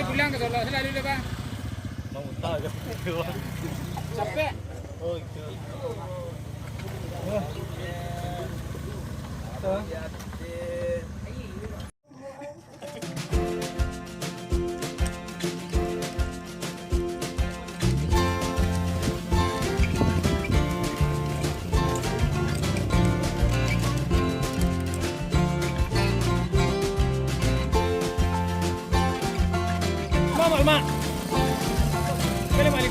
pulang ke Solo selalu deh bang. Mau tahu ya. Capek. Oh gitu. Mak. Kali balik.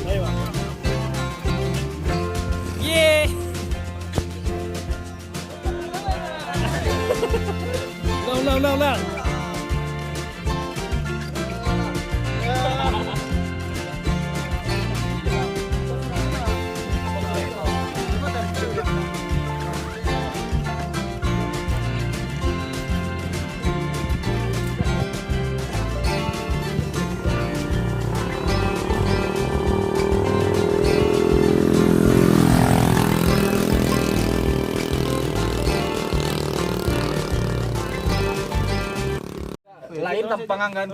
Ayo, Bang. Yeay. Ulang. Lain tampangan kan.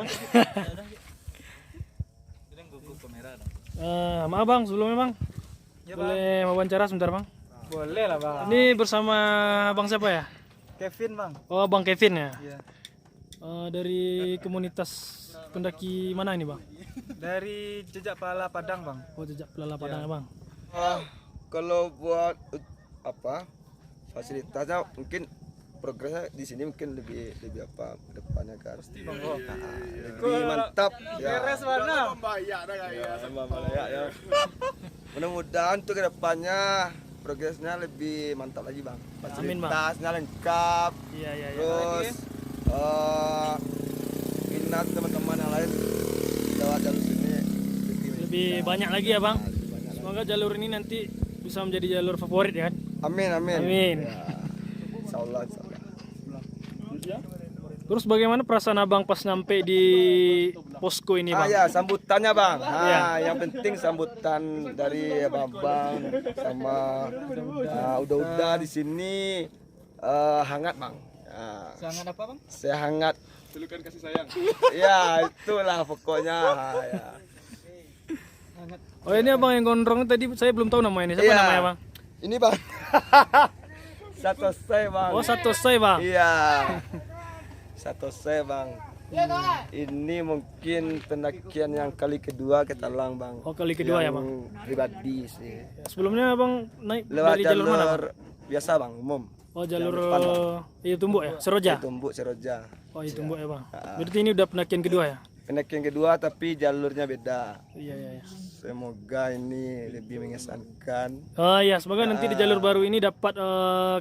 Maaf bang, sebelumnya bang, Ya, boleh wawancara sebentar bang? Boleh lah bang. Ini bersama bang siapa ya? Kevin bang. Oh bang Kevin ya? Iya. Dari komunitas pendaki mana ini bang? Dari Jejak Pahala Padang bang. Oh Jejak Pahala Padang ya bang? Kalau buat apa fasilitasnya mungkin progresnya di sini mungkin lebih apa ke depannya kan. Lebih mantap ya. Beres mana? Ya. Mudah-mudahan tuh ke depannya progresnya lebih mantap lagi bang. Amin, Bang. Fasilitasnya lengkap. Iya. Terus minat teman-teman yang lain lewat jalur sini Lebih banyak lagi ya bang? Semoga jalur ini nanti bisa menjadi jalur favorit ya kan? Amin. Amin. Ya. Insyaallah. Terus bagaimana perasaan abang pas nyampe di posko ini bang? Ya sambutannya bang. Iya. Yang penting sambutan dari abang sama udah di sini hangat bang. Sangat apa bang? Saya hangat. Pelukan kasih sayang. Ya itulah pokoknya. Ya. Oh ini abang yang gondrong tadi saya belum tahu namanya ini. Siapa Iya. namanya bang? Ini bang. Satosai bang. Oh Satosai bang. Iya. Satosai bang. Ini mungkin pendakian yang kali kedua ke Talang bang. Oh kali kedua ya Yang bang? Pribadi sih. Sebelumnya abang naik Lewat dari jalur mana bang? biasa bang, umum. Oh jalur depan, Bang. Iya Tumbuk ya? Seroja? Tumbuk Seroja. Oh iya Tumbuk ya bang. Berarti ini udah pendakian kedua ya? Pendakian kedua tapi jalurnya beda. Iya. Semoga ini lebih mengesankan. Oh iya, semoga nanti di jalur baru ini dapat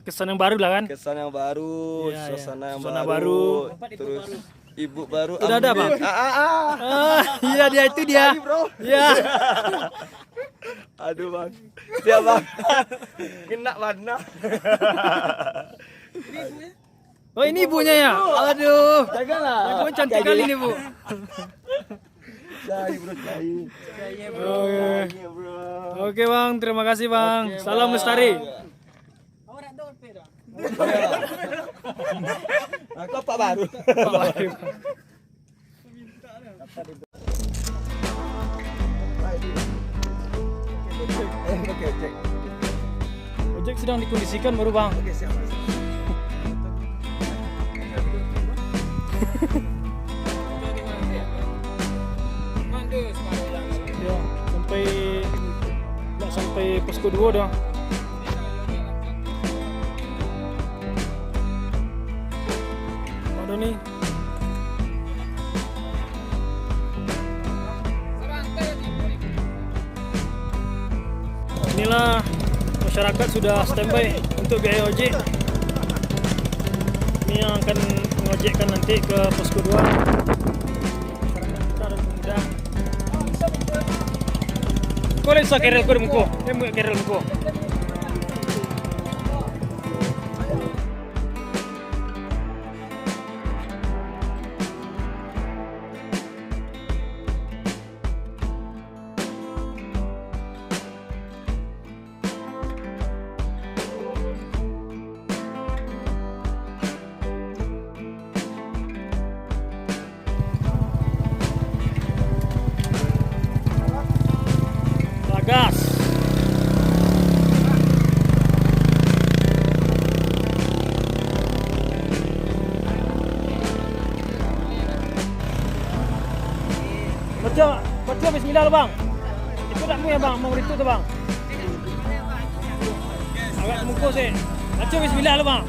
kesan yang baru lah kan? Kesan yang baru, Iya, suasana yang suasana baru, terus ibu baru. Udah ada, Amin. Bang? Iya dia itu dia. Bro. Iya. Aduh bang, siap bang. Kena mana? Oh ini ibunya ya? Aduh. Jagalah. Ibu cantik kali nih bu. Cai bro, cai. Oke. Iya bro. Oke bang, terima kasih bang. Salam lestari. Aku Pak baru. Oke, cek. Ojek sedang dikondisikan baru bang. Oke, siap. Ya, sampai posko 2 dah. Ada nih. Inilah masyarakat sudah standby untuk biaya ojek. Ini yang akan mengojekkan nanti ke posko 2. Kau lihat kerel kau muka, kerel muka. baca bismillah lo bang. Itu tak punya bang, mau itu tuh bang. Agak kemungkus sih. Baca bismillah lo bang.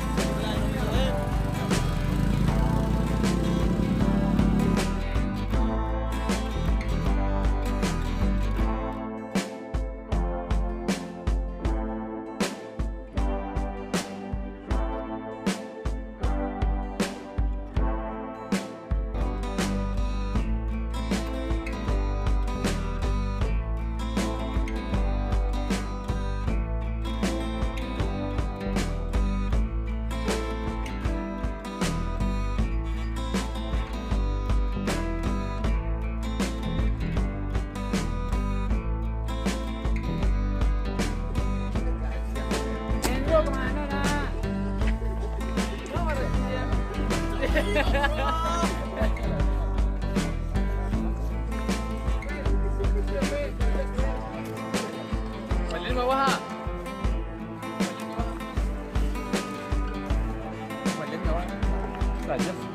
Balik bawah ha. Balik bawah. Lanjut.